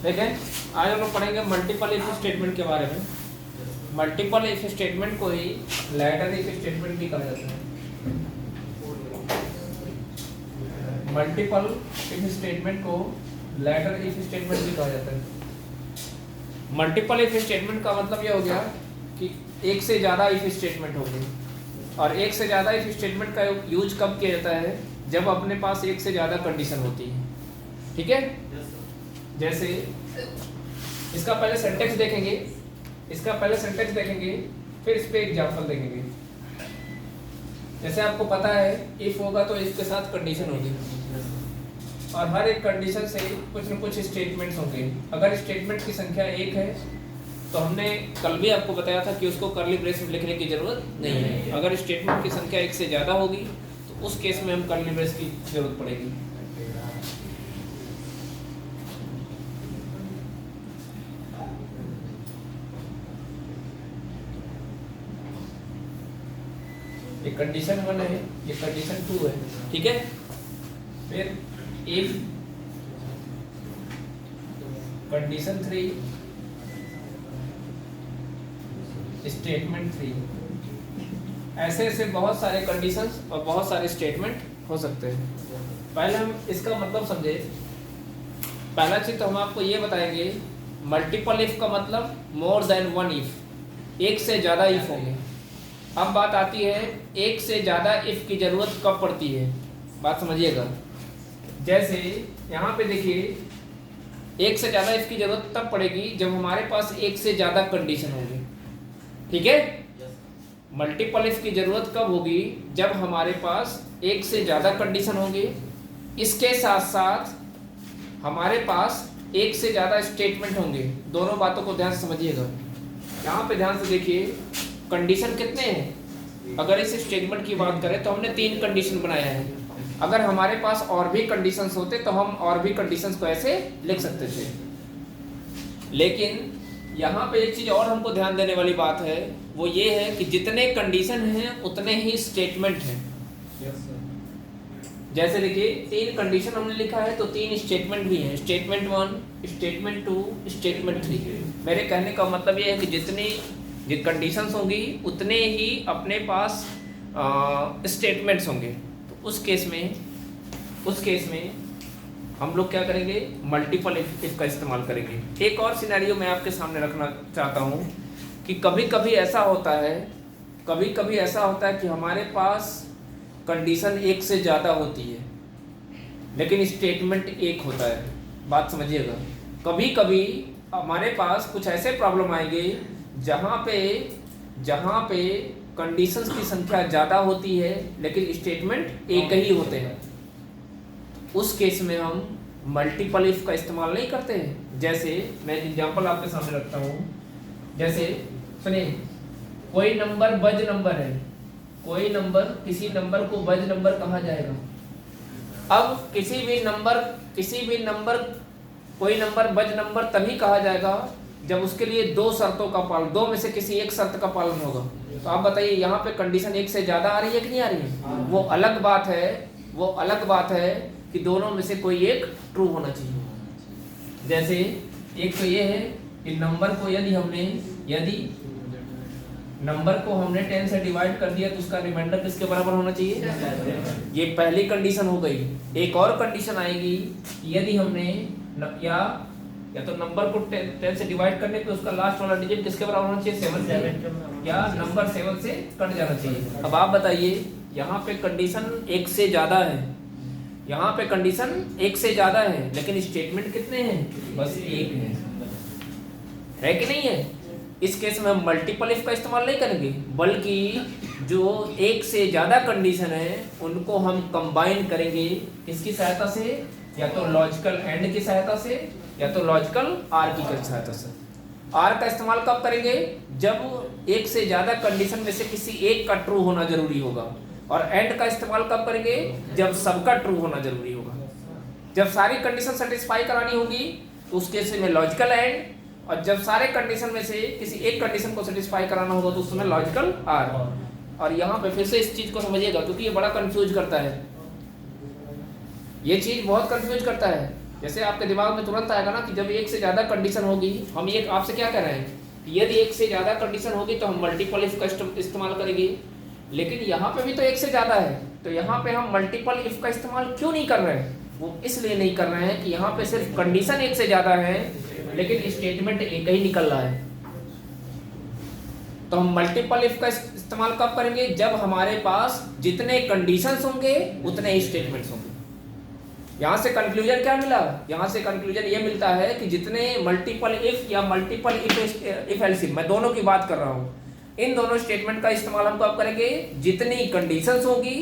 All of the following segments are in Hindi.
देखें, आज हम लोग पढ़ेंगे मल्टीपल इफ स्टेटमेंट के बारे में। मल्टीपल इफ स्टेटमेंट को ही लैडर इफ स्टेटमेंट भी कहा जाता है। मल्टीपल इफ स्टेटमेंट को लैडर इफ स्टेटमेंट भी कहा जाता है। मल्टीपल इफ स्टेटमेंट का मतलब यह हो गया कि एक से ज़्यादा इफ स्टेटमेंट हो गए, और एक से ज़्यादा इफ स्टेटमेंट का यूज कब किया जाता है? जब अपने पास एक से ज़्यादा कंडीशन होती है। ठीक है, जैसे इसका पहले सेंटेंस देखेंगे, फिर इस पे एग्जांपल देखेंगे। जैसे आपको पता है इफ होगा तो इसके साथ कंडीशन होगी, और हर एक कंडीशन से कुछ न कुछ स्टेटमेंट्स होंगे। अगर स्टेटमेंट की संख्या एक है तो हमने कल भी आपको बताया था कि उसको कर्ली ब्रेस में लिखने की जरूरत नहीं है। अगर स्टेटमेंट की संख्या एक से ज़्यादा होगी तो उस केस में हम कर्ली ब्रेस की जरूरत पड़ेगी। ये कंडीशन 1 है, ये कंडीशन 2 है। ठीक है, फिर इफ कंडीशन 3 स्टेटमेंट 3। ऐसे ऐसे बहुत सारे कंडीशंस और बहुत सारे स्टेटमेंट हो सकते हैं। पहले हम इसका मतलब समझे। पहला चीज तो हम आपको ये बताएंगे, मल्टीपल इफ का मतलब मोर देन वन इफ, एक से ज़्यादा इफ होंगे। अब बात आती है एक से ज़्यादा इफ की ज़रूरत कब पड़ती है, बात समझिएगा। जैसे यहाँ पे देखिए, एक से ज़्यादा इफ की ज़रूरत तब पड़ेगी जब हमारे पास एक से ज़्यादा कंडीशन होंगे। ठीक है, मल्टीपल इफ की ज़रूरत कब होगी? जब हमारे पास एक से ज़्यादा कंडीशन होंगे, इसके साथ साथ हमारे पास एक से ज़्यादा स्टेटमेंट होंगे। दोनों बातों को ध्यान से समझिएगा। यहाँ पे ध्यान से देखिए, कंडीशन कितने हैं? अगर इस स्टेटमेंट की बात करें तो हमने 3 कंडीशन बनाया है। अगर हमारे पास और भी कंडीशंस होते तो हम और भी कंडीशंस को ऐसे लिख सकते थे। लेकिन यहाँ पे एक चीज़ और हमको ध्यान देने वाली बात है, वो ये है कि जितने कंडीशन हैं उतने ही स्टेटमेंट हैं। जैसे देखिए, 3 कंडीशन हमने लिखा है तो 3 स्टेटमेंट भी हैं। Statement 1, statement 2, statement 3। मेरे कहने का मतलब ये है कि जितनी कंडीशंस होंगी उतने ही अपने पास स्टेटमेंट्स होंगे। तो उस केस में हम लोग क्या करेंगे? मल्टीपल इफ का इस्तेमाल करेंगे। एक और सिनेरियो मैं आपके सामने रखना चाहता हूँ कि कभी कभी ऐसा होता है कि हमारे पास कंडीशन एक से ज़्यादा होती है लेकिन स्टेटमेंट एक होता है। बात समझिएगा। कभी कभी हमारे पास कुछ ऐसे प्रॉब्लम आएंगे जहाँ पे कंडीशंस की संख्या ज़्यादा होती है लेकिन स्टेटमेंट एक ही होते हैं। उस केस में हम मल्टीपल इफ का इस्तेमाल नहीं करते हैं। जैसे मैं एग्जांपल आपके सामने रखता हूँ। जैसे सुनिए, कोई नंबर बज नंबर है, किसी नंबर को बज नंबर कहा जाएगा। अब कोई नंबर बज नंबर तभी कहा जाएगा जब उसके लिए 2 शर्तों का पालन, 2 में से किसी एक शर्त का पालन होगा। तो आप बताइए, यहाँ पे कंडीशन एक से ज़्यादा आ रही है कि नहीं आ रही है? वो अलग बात है कि दोनों में से कोई एक ट्रू होना चाहिए। जैसे एक तो ये है कि नंबर को यदि नंबर को हमने 10 से डिवाइड कर दिया तो उसका रिमाइंडर किसके बराबर होना चाहिए? ये पहली कंडीशन हो गई। एक और कंडीशन आएगी, यदि हमने या तो नंबर को 10 से डिवाइड करने पे उसका लास्ट वाला डिजिट किसके बराबर होना चाहिए? 7 से, या नंबर 7 से कट जाना चाहिए। अब आप बताइए, यहाँ पे कंडीशन एक से ज़्यादा है, लेकिन स्टेटमेंट कितने हैं? बस एक है कि नहीं है? इस केस में हम मल्टीपल इफ का इस्तेमाल नहीं करेंगे, बल्कि जो एक से ज़्यादा कंडीशन है उनको हम कंबाइन करेंगे। इसकी सहायता से, या तो लॉजिकल एंड की सहायता से, या तो लॉजिकल आर की सहायता से। आर का इस्तेमाल कब करेंगे? जब एक से ज़्यादा कंडीशन में से किसी एक का ट्रू होना जरूरी होगा। और एंड का इस्तेमाल कब करेंगे? जब सबका ट्रू होना जरूरी होगा। जब सारी कंडीशन सेटिस्फाई करानी होगी तो उस केस में लॉजिकल एंड, और जब सारे कंडीशन में से किसी एक कंडीशन को सेटिस्फाई कराना होगा तो उस समय लॉजिकल आर। और यहाँ पे फिर से इस चीज़ को समझिएगा क्योंकि ये बड़ा कंफ्यूज करता है। ये चीज़ बहुत कंफ्यूज करता है। जैसे आपके दिमाग में तुरंत आएगा ना कि जब एक से ज़्यादा कंडीशन होगी, हम एक आपसे क्या कह रहे हैं, यदि एक से ज़्यादा कंडीशन होगी तो हम मल्टीपल इफ का इस्तेमाल करेंगे। लेकिन यहाँ पे भी तो एक से ज़्यादा है, तो यहाँ पे हम मल्टीपल इफ का इस्तेमाल क्यों नहीं कर रहे हैं? वो इसलिए नहीं कर रहे हैं कि यहाँ पे सिर्फ कंडीशन एक से ज़्यादा है लेकिन स्टेटमेंट एक ही निकल रहा है। तो हम मल्टीपल इफ का इस्तेमाल कब करेंगे? जब हमारे पास जितने कंडीशंस होंगे उतने ही स्टेटमेंट्स होंगे। यहाँ से कंक्लूजन क्या मिला? यहाँ से कंक्लूजन ये मिलता है कि जितने मल्टीपल इफ या मल्टीपल इफ एल्स इफ, मैं दोनों की बात कर रहा हूँ, इन दोनों स्टेटमेंट का इस्तेमाल हम कब करेंगे? जितनी कंडीशंस होगी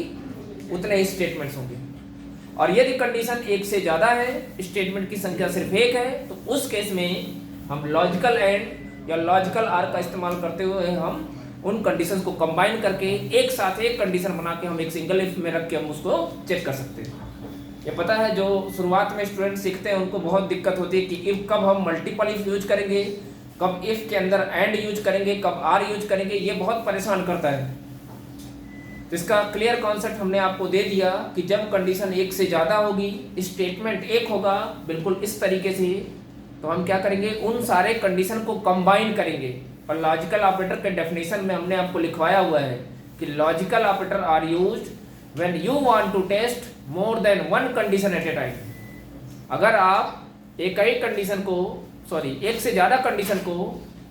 उतने ही स्टेटमेंट्स होंगे। और यदि कंडीशन एक से ज़्यादा है, स्टेटमेंट की संख्या सिर्फ एक है, तो उस केस में हम लॉजिकल एंड या लॉजिकल आर का इस्तेमाल करते हुए हम उन कंडीशंस को कंबाइन करके एक साथ एक कंडीशन बना के हम एक सिंगल इफ में रख के हम उसको चेक कर सकते हैं। ये पता है, जो शुरुआत में स्टूडेंट सीखते हैं उनको बहुत दिक्कत होती है कि इफ कब हम मल्टीपल इफ यूज करेंगे, कब इफ के अंदर एंड यूज करेंगे, कब आर यूज करेंगे, ये बहुत परेशान करता है। तो इसका क्लियर कॉन्सेप्ट हमने आपको दे दिया कि जब कंडीशन एक से ज़्यादा होगी, स्टेटमेंट एक होगा बिल्कुल इस तरीके से, तो हम क्या करेंगे? उन सारे कंडीशन को कंबाइन करेंगे। और लॉजिकल ऑपरेटर के डेफिनेशन में हमने आपको लिखवाया हुआ है कि logical operator are used when you want to test more than one condition at a time. अगर आप एक से ज़्यादा कंडीशन को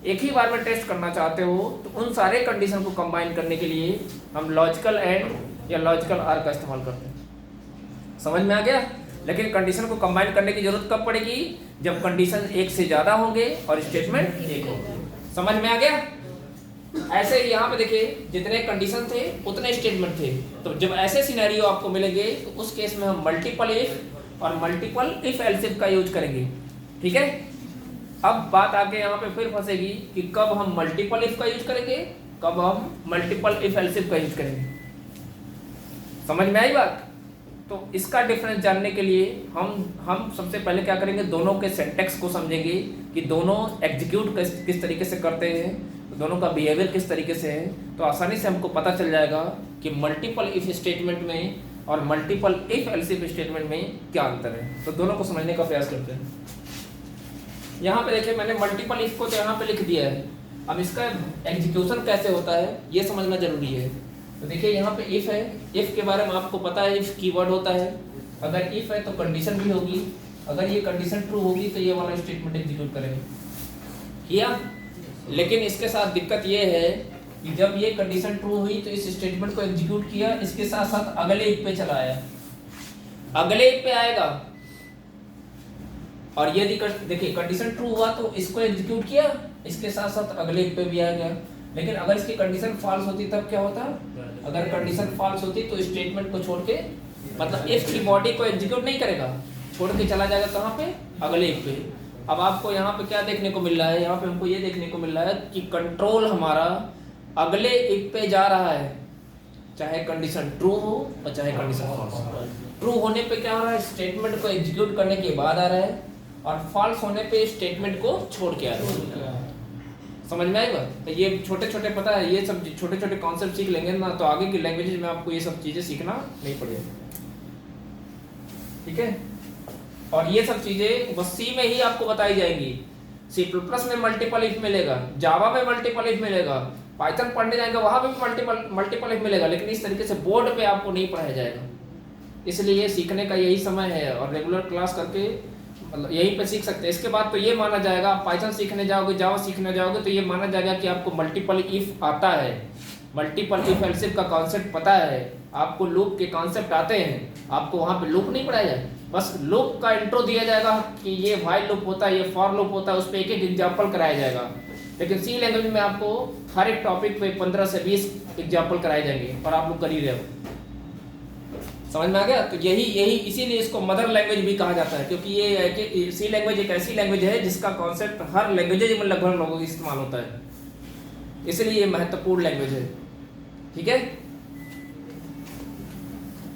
एक ही बार में टेस्ट करना चाहते हो, तो उन सारे कंडीशन को कंबाइन करने के लिए हम लॉजिकल एंड या लॉजिकल आर का इस्तेमाल करते हैं। समझ में आ गया? लेकिन कंडीशन को कंबाइन करने की जरूरत कब पड़ेगी? जब कंडीशन एक से ज़्यादा होंगे और स्टेटमेंट एक होगा। समझ में आ गया? ऐसे ही यहाँ पे देखिए, जितने कंडीशन थे उतने स्टेटमेंट थे। तो जब ऐसे सिनेरियो आपको मिलेंगे तो उस केस में हम मल्टीपल इफ और मल्टीपल इफ एल्स इफ का यूज करेंगे। ठीक है, अब बात आगे यहाँ पे फिर फंसेगी कि कब हम मल्टीपल इफ का यूज करेंगे, कब हम मल्टीपल इफ एल्स इफ का यूज करेंगे। समझ में आई बात? तो इसका डिफरेंस जानने के लिए हम सबसे पहले क्या करेंगे? दोनों के सिंटैक्स को समझेंगे कि दोनों एग्जीक्यूट किस तरीके से करते हैं, दोनों का बिहेवियर किस तरीके से है। तो आसानी से हमको पता चल जाएगा कि मल्टीपल इफ स्टेटमेंट में और multiple if else if statement में क्या अंतर है। तो दोनों को समझने का प्रयास करते हैं। यहाँ पे देखिए, मैंने मल्टीपल इफ को तो यहाँ पे लिख दिया है। अब इसका एग्जीक्यूशन कैसे होता है ये समझना जरूरी है। तो देखिए, यहाँ पे इफ है, इफ के बारे में आपको पता है, इफ कीवर्ड होता है। अगर इफ है तो कंडीशन भी होगी, अगर ये कंडीशन ट्रू होगी तो ये वाला स्टेटमेंट एग्जीक्यूट करेंगे। किया? लेकिन इसके साथ दिक्कत ये है कि जब ये कंडीशन ट्रू हुई तो इस स्टेटमेंट को एग्जीक्यूट किया, इसके साथ साथ अगले इफ पे चला आया, अगले इफ पे आएगा। और यदि देखिए कंडीशन ट्रू हुआ तो इसको एग्जीक्यूट किया, इसके साथ साथ अगले इफ पे भी आ गया। लेकिन अगर इसकी कंडीशन फॉल्स होती तब क्या होता? अगर कंडीशन फॉल्स होती तो स्टेटमेंट को छोड़ के, मतलब इफ की बॉडी को एग्जीक्यूट नहीं करेगा, छोड़ के चला जाएगा कहाँ पे? अगले इफ पे। अब आपको यहाँ पे क्या देखने को मिल रहा है? यहाँ पे हमको ये देखने को मिल रहा है कि कंट्रोल हमारा अगले इफ पे जा रहा है, चाहे कंडीशन ट्रू हो और चाहे कंडीशन फॉल्स हो। ट्रू होने पे क्या हो रहा है? स्टेटमेंट को एग्जीक्यूट करने के बाद आ रहा है, और फॉल्स होने पे स्टेटमेंट को छोड़ के आ रहा है। समझ में आएगा? तो ये छोटे छोटे, पता है, ये सब छोटे छोटे कॉन्सेप्ट सीख लेंगे ना तो आगे की लैंग्वेजेस में आपको ये सब चीजें सीखना नहीं पड़ेगा। ठीक है, और ये सब चीजें बस सी में ही आपको बताई जाएंगी। सी प्लस में मल्टीपल इफ मिलेगा, जावा में मल्टीपल इफ मिलेगा, पाइथन पढ़ने जाएंगे वहां पे मल्टीपल इफ मिलेगा, लेकिन इस तरीके से बोर्ड पे आपको नहीं पढ़ाया जाएगा। इसलिए सीखने का यही समय है, और रेगुलर क्लास करके मतलब यहीं पे सीख सकते हैं। इसके बाद तो ये माना जाएगा, आप पाइथन सीखने जाओगे, जावा सीखने जाओगे तो ये माना जाएगा कि आपको मल्टीपल इफ आता है, मल्टीपल इफ एल्स इफ का कॉन्सेप्ट पता है, आपको लूप के कॉन्सेप्ट आते हैं। आपको वहाँ पे लूप नहीं पढ़ाया जाए, बस लूप का इंट्रो दिया जाएगा कि ये व्हाइल लूप होता है, ये फॉर लूप होता है, उस पर एक एक एग्जाम्पल कराया जाएगा। लेकिन सी लैंग्वेज में आपको हर एक टॉपिक पे 15 से 20 एग्जाम्पल कराए जाएंगे, और आप लोग कर ही रहे हो। समझ में आ गया? तो यही इसीलिए इसको मदर लैंग्वेज भी कहा जाता है, क्योंकि ये सी लैंग्वेज एक ऐसी लैंग्वेज है जिसका कॉन्सेप्ट हर लैंग्वेजेज में लगभग लोगों को इस्तेमाल होता है, इसलिए ये महत्वपूर्ण लैंग्वेज है। ठीक है,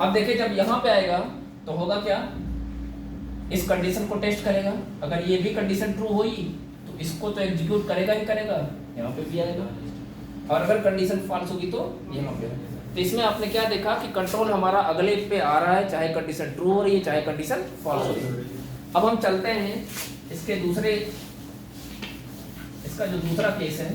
अब देखिए जब यहाँ पे आएगा तो होगा क्या? इस कंडीशन को टेस्ट करेगा, अगर ये भी कंडीशन ट्रू हुई तो इसको तो एग्जीक्यूट करेगा ही करेगा, यहाँ पे भी आएगा, और अगर कंडीशन फॉल्स होगी तो यहाँ पे। तो इसमें आपने क्या देखा कि कंट्रोल हमारा अगले पे आ रहा है, चाहे कंडीशन ट्रू हो रही है चाहे कंडीशन फॉल्स हो रही है। अब हम चलते हैं इसका जो दूसरा केस है,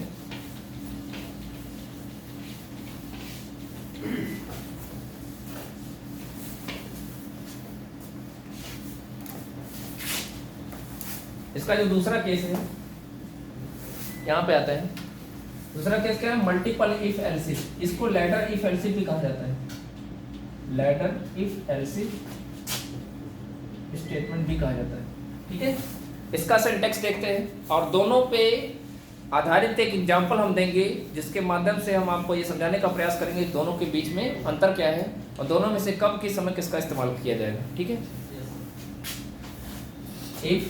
इसका जो दूसरा केस है यहाँ पे आता है। दूसरा केस क्या है? Multiple if else if. इसको लैडर इफ एल्स इफ भी कहा जाता है, ladder if else if statement भी कहा जाता है। ठीक है, इसका सिंटैक्स देखते हैं और दोनों पे आधारित एक एग्जांपल हम देंगे जिसके माध्यम से हम आपको ये समझाने का प्रयास करेंगे दोनों के बीच में अंतर क्या है और दोनों में से कब किस समय किसका इस्तेमाल किया जाएगा। ठीक है, इफ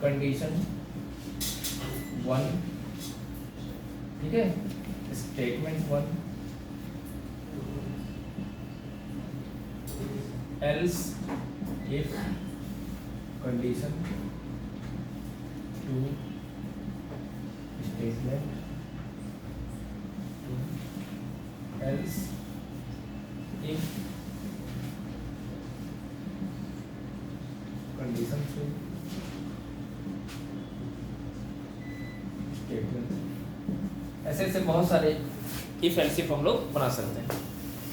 कंडीशन 1, ठीक है, statement 1, else if condition 2, statement 2, else if condition 3, ऐसे ऐसे बहुत सारे इफ एल्स इफ हम लोग बना सकते हैं।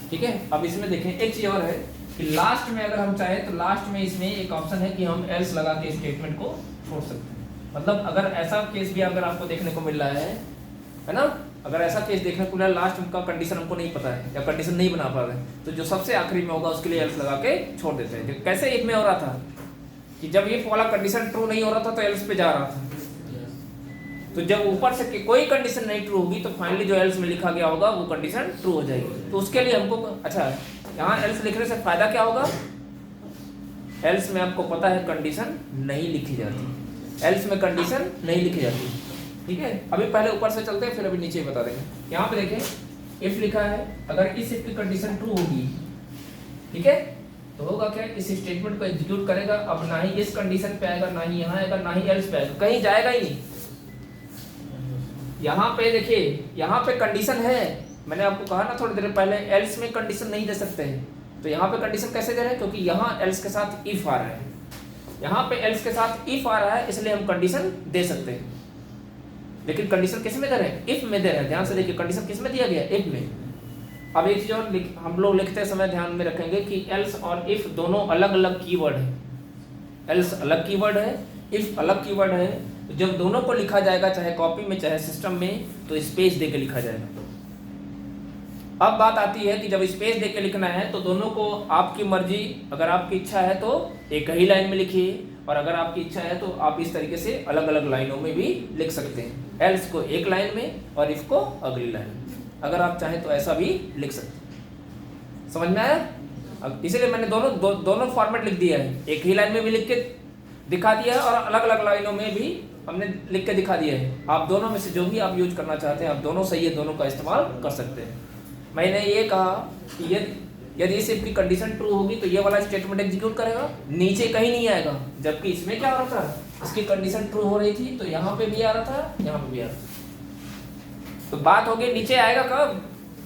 ठीक है, अब इसमें देखें एक चीज और है कि लास्ट में अगर हम चाहें तो लास्ट में इसमें एक ऑप्शन है कि हम एल्स लगा के स्टेटमेंट को छोड़ सकते हैं। मतलब अगर ऐसा केस भी अगर आपको देखने को मिल रहा है ना, अगर ऐसा केस देखने को मिल रहा है लास्ट का कंडीशन हमको नहीं पता है या कंडीशन नहीं बना पा रहे हैं, तो जो सबसे आखिरी में होगा उसके लिए एल्स लगा के छोड़ देते हैं। कैसे एक में हो रहा था कि जब ये वाला कंडीशन ट्रू नहीं हो रहा था तो एल्स पे जा रहा था, तो जब ऊपर से कोई कंडीशन नहीं ट्रू होगी तो फाइनली जो एल्स में लिखा गया होगा वो कंडीशन ट्रू हो जाएगी। तो उसके लिए हमको अच्छा यहाँ एल्स लिखने से फायदा क्या होगा? एल्स में आपको पता है कंडीशन नहीं लिखी जाती, एल्स में कंडीशन नहीं लिखी जाती। ठीक है, अभी पहले ऊपर से चलते हैं फिर अभी नीचे बता देंगे। यहाँ पे देखें इफ लिखा है, अगर इस इफ की कंडीशन ट्रू होगी, ठीक है, तो होगा क्या? इस स्टेटमेंट को एग्जीक्यूट करेगा। अब ना ही इस कंडीशन पे आएगा, ना ही यहाँ आएगा, ना ही एल्स पे आएगा, कहीं जाएगा ही नहीं। यहाँ पे देखिए, यहाँ पे कंडीशन है, मैंने आपको कहा ना थोड़ी देर पहले एल्स में कंडीशन नहीं दे सकते हैं, तो यहाँ पे कंडीशन कैसे दे रहे हैं? क्योंकि यहाँ एल्स के साथ इफ आ रहा है, यहाँ पे एल्स के साथ इफ आ रहा है, इसलिए हम कंडीशन दे सकते हैं। लेकिन कंडीशन किस में दे रहे हैं? इफ में दे रहे हैं। ध्यान से देखिए कंडीशन किस में दिया गया? इफ में। अब एक चीज और हम लोग लिखते समय ध्यान में रखेंगे कि एल्स और इफ दोनों अलग अलग कीवर्ड है। एल्स अलग कीवर्ड है, इफ अलग कीवर्ड है। तो जब दोनों को लिखा जाएगा चाहे कॉपी में चाहे सिस्टम में, तो स्पेस दे के लिखा जाएगा। अब बात आती है कि जब स्पेस दे के लिखना है तो दोनों को आपकी मर्जी, अगर आपकी इच्छा है तो एक ही लाइन में लिखिए, और अगर आपकी इच्छा है तो आप इस तरीके से अलग अलग लाइनों में भी लिख सकते हैं। एल्स को एक लाइन में और इफ को अगली लाइन में, अगर आप चाहें तो ऐसा भी लिख सकते हैं। समझ में आया? इसीलिए मैंने दोनों फॉर्मेट लिख दिया है, एक ही लाइन में भी लिख के दिखा दिया है और अलग अलग लाइनों में भी हमने लिख के दिखा दिया है। आप दोनों में से जो भी आप यूज करना चाहते हैं, आप दोनों सही है, दोनों का इस्तेमाल कर सकते हैं। मैंने ये कहा कि यदि इस इफ की कंडीशन ट्रू होगी तो ये वाला स्टेटमेंट एग्जीक्यूट करेगा, नीचे कहीं नहीं आएगा। जबकि इसमें क्या हो रहा था, इसकी कंडीशन ट्रू हो रही थी तो यहाँ पे भी आ रहा था, यहाँ पे भी आ रहा था। तो बात होगी नीचे आएगा कब?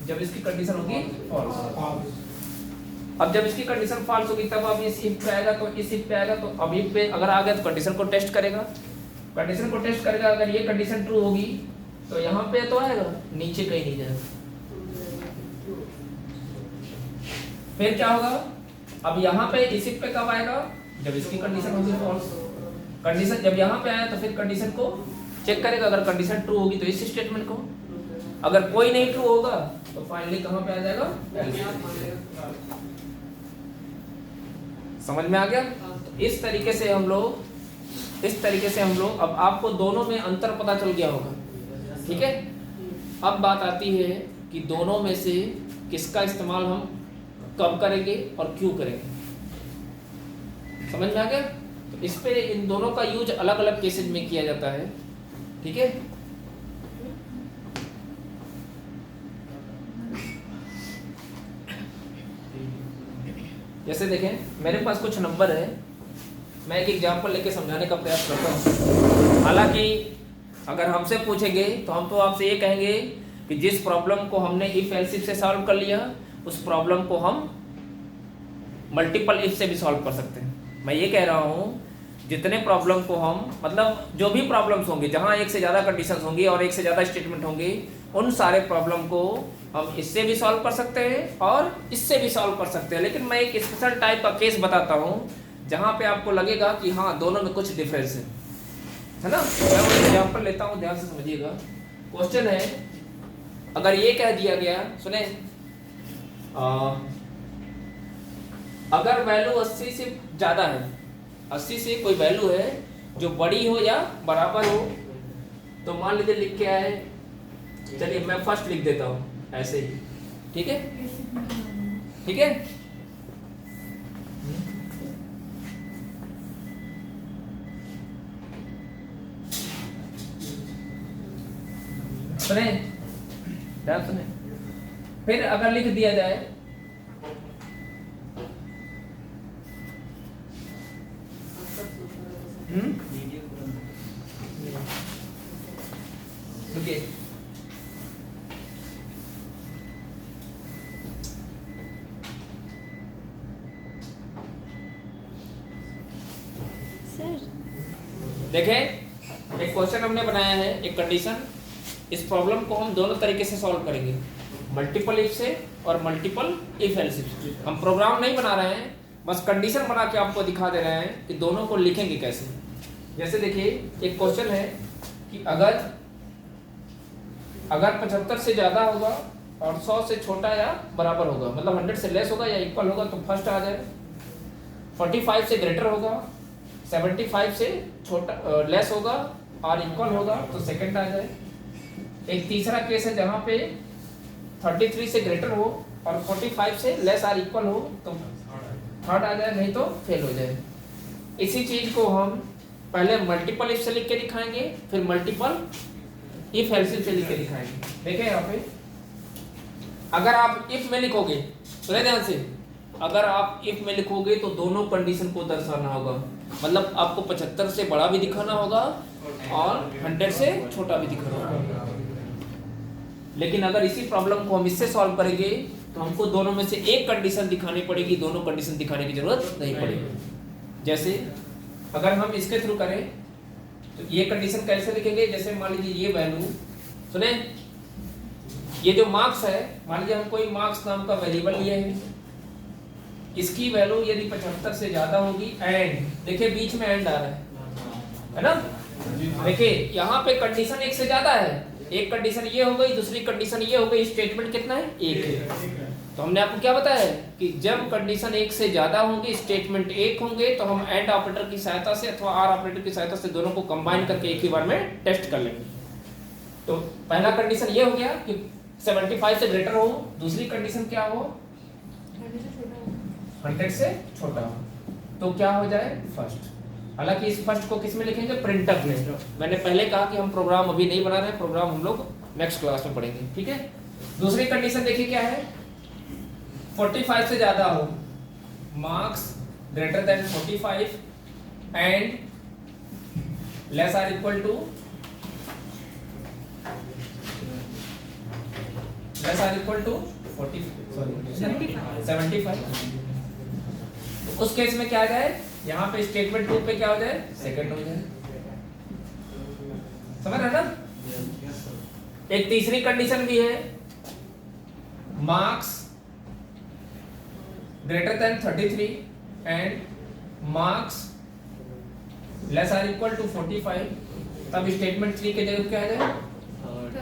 जब इसकी कंडीशन होगी फॉल्स। अब जब इसकी कंडीशन फॉल्स होगी तब अब इस इफ पे आएगा, तो इस इफ पे आएगा, तो अब इफ पे अगर आ गया तो कंडीशन को टेस्ट करेगा, कंडीशन को टेस्ट करेगा। अगर ये कंडीशन ट्रू होगी तो यहाँ पे तो आएगा, नीचे कहीं नहीं जाएगा। फिर क्या होगा? अब यहाँ पे इस इफ पे कब आएगा? जब इसकी कंडीशन होगी फॉल्स। कंडीशन जब यहाँ पे आया तो फिर कंडीशन को चेक करेगा, अगर कंडीशन ट्रू होगी तो इस स्टेटमेंट को, अगर कोई नहीं ट्रू होगा तो फाइनली कहाँ पे आ जाएगा? समझ में आ गया? तो इस तरीके से हम लोग अब आपको दोनों में अंतर पता चल गया होगा। ठीक है, अब बात आती है कि दोनों में से किसका इस्तेमाल हम कब करेंगे और क्यों करेंगे। समझ में आ गया? तो इस पे इन दोनों का यूज अलग अलग केसेज में किया जाता है। ठीक है, जैसे देखें मेरे पास कुछ नंबर है, मैं एक एग्जांपल लेके समझाने का प्रयास करता हूँ। हालांकि अगर हमसे पूछेंगे तो हम तो आपसे ये कहेंगे कि जिस प्रॉब्लम को हमने इफ एल्स इफ से सॉल्व कर लिया, उस प्रॉब्लम को हम मल्टीपल इफ से भी सॉल्व कर सकते हैं। मैं ये कह रहा हूँ जितने प्रॉब्लम को हम मतलब जो भी प्रॉब्लम्स होंगे जहाँ एक से ज़्यादा कंडीशंस होंगी और एक से ज़्यादा स्टेटमेंट होंगे, उन सारे प्रॉब्लम को हम इससे भी सॉल्व कर सकते हैं और इससे भी सॉल्व कर सकते हैं। लेकिन मैं एक स्पेशल टाइप का केस बताता हूँ जहाँ पे आपको लगेगा कि हाँ दोनों में कुछ डिफरेंस है ना। मैं वो एग्जाम्पल लेता हूँ, ध्यान से समझिएगा। क्वेश्चन है, अगर ये कह दिया गया, सुने, अगर वैल्यू 80 से ज़्यादा है, 80 से कोई वैल्यू है जो बड़ी हो या बराबर हो, तो मान लीजिए लिख के आए, चलिए मैं फर्स्ट लिख देता हूँ ऐसे ही, ठीक है, ठीक है। सुने, ध्यान सुने। फिर अगर लिख दिया जाए देखिए, देखें एक क्वेश्चन हमने बनाया है, एक कंडीशन। इस प्रॉब्लम को हम दोनों तरीके से सॉल्व करेंगे, मल्टीपल इफ से और मल्टीपल इफ एल्स इफ। हम प्रोग्राम नहीं बना रहे हैं, बस कंडीशन बना के आपको दिखा दे रहे हैं कि दोनों को लिखेंगे कैसे। जैसे देखिए एक क्वेश्चन है कि अगर 75 से ज़्यादा होगा और 100 से छोटा या बराबर होगा, मतलब 100 से लेस होगा या इक्वल होगा तो फर्स्ट आ जाए। 45 से ग्रेटर होगा, 75 से छोटा लेस होगा और इक्वल होगा तो सेकंड आ जाए। एक तीसरा केस है जहाँ पे 33 से ग्रेटर हो और 45 से लेस और इक्वल हो तो थर्ड आ जाए, नहीं तो फेल हो जाए। इसी चीज को हम पहले मल्टीपल इफ से लिख के दिखाएंगे, फिर मल्टीपल इफ एल्सिफ से लिख के दिखाएंगे। देखें यहाँ पे, अगर आप इफ में लिखोगे, सुने ध्यान से, अगर आप इफ में लिखोगे तो दोनों कंडीशन को दर्शाना होगा, मतलब आपको 75 से बड़ा भी दिखाना होगा और 100 से छोटा भी दिखाना होगा। लेकिन अगर इसी प्रॉब्लम को हम इससे सॉल्व करेंगे तो हमको दोनों में से एक कंडीशन दिखानी पड़ेगी, दोनों कंडीशन दिखाने की जरूरत नहीं पड़ेगी। जैसे अगर हम इसके थ्रू करें तो ये कंडीशन कैसे लिखेंगे, जैसे मान लीजिए ये वैल्यू, सुने, ये जो मार्क्स है, मान लीजिए हम कोई मार्क्स नाम का वेरिएबल लिए हैं, इसकी वैल्यू यदि 75 से ज्यादा होगी एंड, देखिए बीच में एंड आ रहा है ना, देखिए यहाँ पे कंडीशन एक से ज्यादा है, एक कंडीशन ये हो गई, दूसरी कंडीशन ये हो गई, स्टेटमेंट कितना है, एक है। तो हमने आपको क्या बताया है कि जब कंडीशन एक से ज्यादा होंगी, स्टेटमेंट एक होंगे, तो हम एंड ऑपरेटर की सहायता से अथवा आर ऑपरेटर की सहायता से दोनों को कंबाइन करके एक ही बार में टेस्ट कर लेंगे। तो पहला कंडीशन ये हो गया कि 75 से ग्रेटर हो, दूसरी कंडीशन क्या हो, 100 से छोटा हो, तो क्या हो जाए, फर्स्ट। हालांकि इस फर्स्ट को किस में लिखेंगे, प्रिंटफ में। मैंने पहले कहा कि हम प्रोग्राम अभी नहीं बना रहे हैं, प्रोग्राम हम लोग नेक्स्ट क्लास में पढ़ेंगे, ठीक है। दूसरी कंडीशन देखिए क्या है, 45 से ज्यादा हो, marks greater than 45 and less or equal to less or equal to 75। उस केस में क्या आ जाए, यहाँ पे स्टेटमेंट 2 पे क्या हो जाए, सेकंड हो जाए। समझ रहे ना। एक तीसरी कंडीशन भी है, marks greater than 33 and marks less or equal to 45, तब स्टेटमेंट 3 के जगह क्या आ जाए, थर्ड।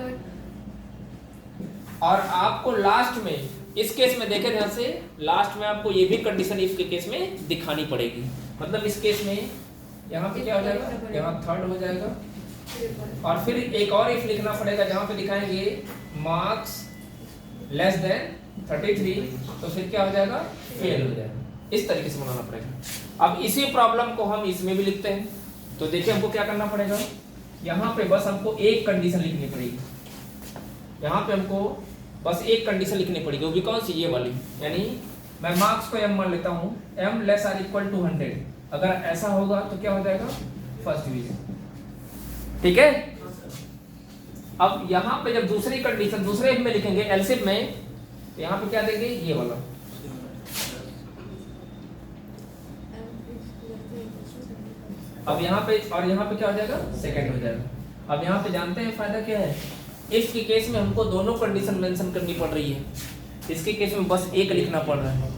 और आपको लास्ट में, इस केस में देखें ध्यान से, लास्ट में आपको ये भी कंडीशन इफ के केस में दिखानी पड़ेगी। मतलब इस केस में यहाँ पे क्या हो जाएगा, यहाँ थर्ड हो जाएगा, और फिर एक और इफ लिखना पड़ेगा जहाँ पे दिखाएंगे मार्क्स लेस देन 33, तो फिर क्या हो जाएगा, फेल हो जाएगा। इस तरीके से बनाना पड़ेगा। अब इसी प्रॉब्लम को हम इसमें भी लिखते हैं, तो देखिए हमको क्या करना पड़ेगा, यहाँ पे बस हमको एक कंडीशन लिखनी पड़ेगी, यहाँ पे हमको बस एक कंडीशन लिखनी पड़ेगी, वो भी कौन सी, ये वाली, यानी मैं मार्क्स को m मान लेता हूँ, m less or equal to 100, अगर ऐसा होगा तो क्या हो जाएगा, फर्स्ट डिवीजन, ठीक है। अब यहाँ पे जब दूसरी कंडीशन दूसरे में लिखेंगे एलसीएम में, तो यहाँ पे क्या देंगे, ये वाला अब यहाँ पे और यहाँ पे क्या हो जाएगा, सेकंड हो जाएगा। अब यहाँ पे जानते हैं फायदा क्या है, इसके केस में हमको दोनों कंडीशन मेंशन करनी पड़ रही है, इसके केस में बस एक लिखना पड़ रहा है।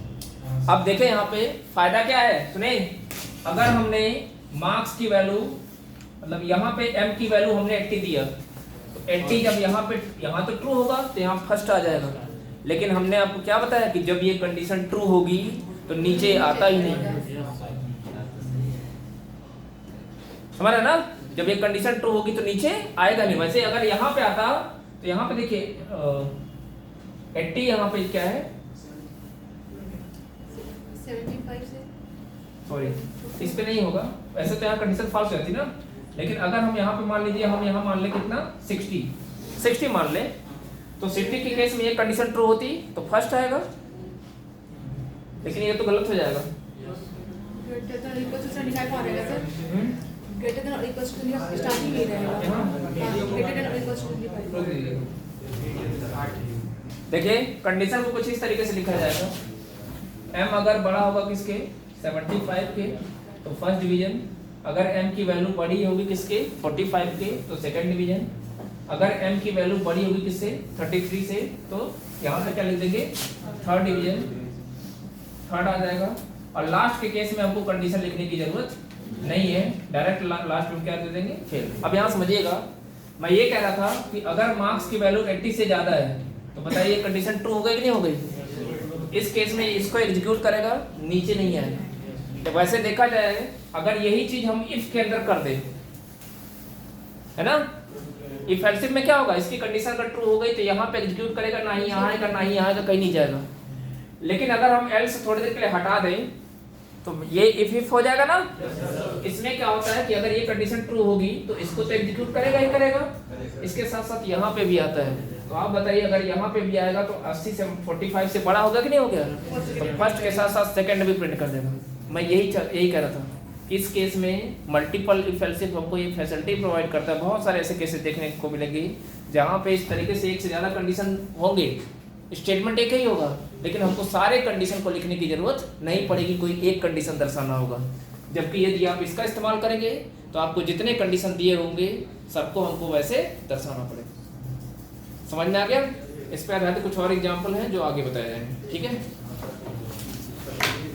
अब देखें यहाँ पे फायदा क्या है, सुने, अगर हमने मार्क्स की वैल्यू मतलब यहाँ पे m की वैल्यू हमने 80 दिया, तो 80 जब यहाँ तो ट्रू होगा तो यहाँ फर्स्ट आ जाएगा। लेकिन हमने आपको क्या बताया कि जब ये कंडीशन ट्रू होगी तो नीचे आता ही नहीं, समझ रहे ना, जब ये कंडीशन ट्रू होगी तो नीचे आएगा नहीं। वैसे अगर यहाँ पे आता तो यहाँ पे देखिए 80 यहाँ पे क्या है 75 से, सॉरी इस पे नहीं होगा, वैसे तो यहाँ कंडीशन फॉल्स रहती ना, लेकिन अगर हम यहाँ पे मान लीजिए हम यहाँ मान ले कितना 60 मान ले, तो 60 के केस में ये कंडीशन ट्रू होती तो फर्स्ट आएगा, लेकिन ये तो गलत हो जाएगा। ग्रेटर देन इक्वल टू 75 आ रहेगा sir, greater than equal to starting ही रहेगा, ग्रेटर देन इक्वल टू 25। देखिए कंडीशन को कुछ इस तरीके से लिखा जाएगा, m अगर बड़ा होगा किसके 75 के तो फर्स्ट डिवीजन, अगर m की वैल्यू बड़ी होगी किसके 45 के तो सेकंड डिवीजन, अगर m की वैल्यू बड़ी होगी किससे 33 से तो यहाँ पे क्या लिख देंगे थर्ड डिवीजन, थर्ड आ जाएगा। और लास्ट के केस में हमको कंडीशन लिखने की जरूरत नहीं है, डायरेक्ट लास्ट में क्या दे देंगे फेल। अब यहाँ समझिएगा, मैं ये कह रहा था कि अगर मार्क्स की वैल्यू 80 से ज्यादा है तो बताइए कंडीशन ट्रू हो गई कि नहीं हो गई। इस केस में इसको एग्जीक्यूट करेगा, नीचे नहीं आएगा। तो वैसे देखा जाए अगर यही चीज हम इफ के अंदर कर दे, है ना, इफ एल्सिफ में क्या होगा, इसकी कंडीशन अगर ट्रू हो गई तो यहाँ पे एग्जीक्यूट करेगा, ना ही यहाँ आएगा ना ही यहाँ आएगा, कहीं नहीं जाएगा। लेकिन अगर हम एल्स थोड़ी देर के लिए हटा दें तो ये इफ हो जाएगा ना। इसमें क्या होता है कि अगर ये कंडीशन ट्रू होगी तो इसको तो एग्जीक्यूट करेगा ही करेगा, इसके साथ साथ यहाँ पे भी आता है। तो आप बताइए अगर यहाँ पे भी आएगा तो 80 से 45 से बड़ा होगा कि नहीं हो गया, तो फर्स्ट के साथ साथ सेकंड भी प्रिंट कर देगा। मैं यही कह रहा था, इस केस में मल्टीपल इफ एल्सिफ हमको ये फैसिलिटी प्रोवाइड करता है। बहुत सारे ऐसे केसेस देखने को मिलेंगे जहाँ पे इस तरीके से एक से ज़्यादा कंडीशन होंगे, स्टेटमेंट एक ही होगा, लेकिन हमको सारे कंडीशन को लिखने की जरूरत नहीं पड़ेगी, कोई एक कंडीशन दर्शाना होगा। जबकि यदि आप इसका इस्तेमाल करेंगे तो आपको जितने कंडीशन दिए होंगे सबको हमको वैसे दर्शाना पड़ेगा। समझ में आ गया। इस पे आधारित कुछ और एग्जाम्पल हैं जो आगे बताए जाएंगे, ठीक है।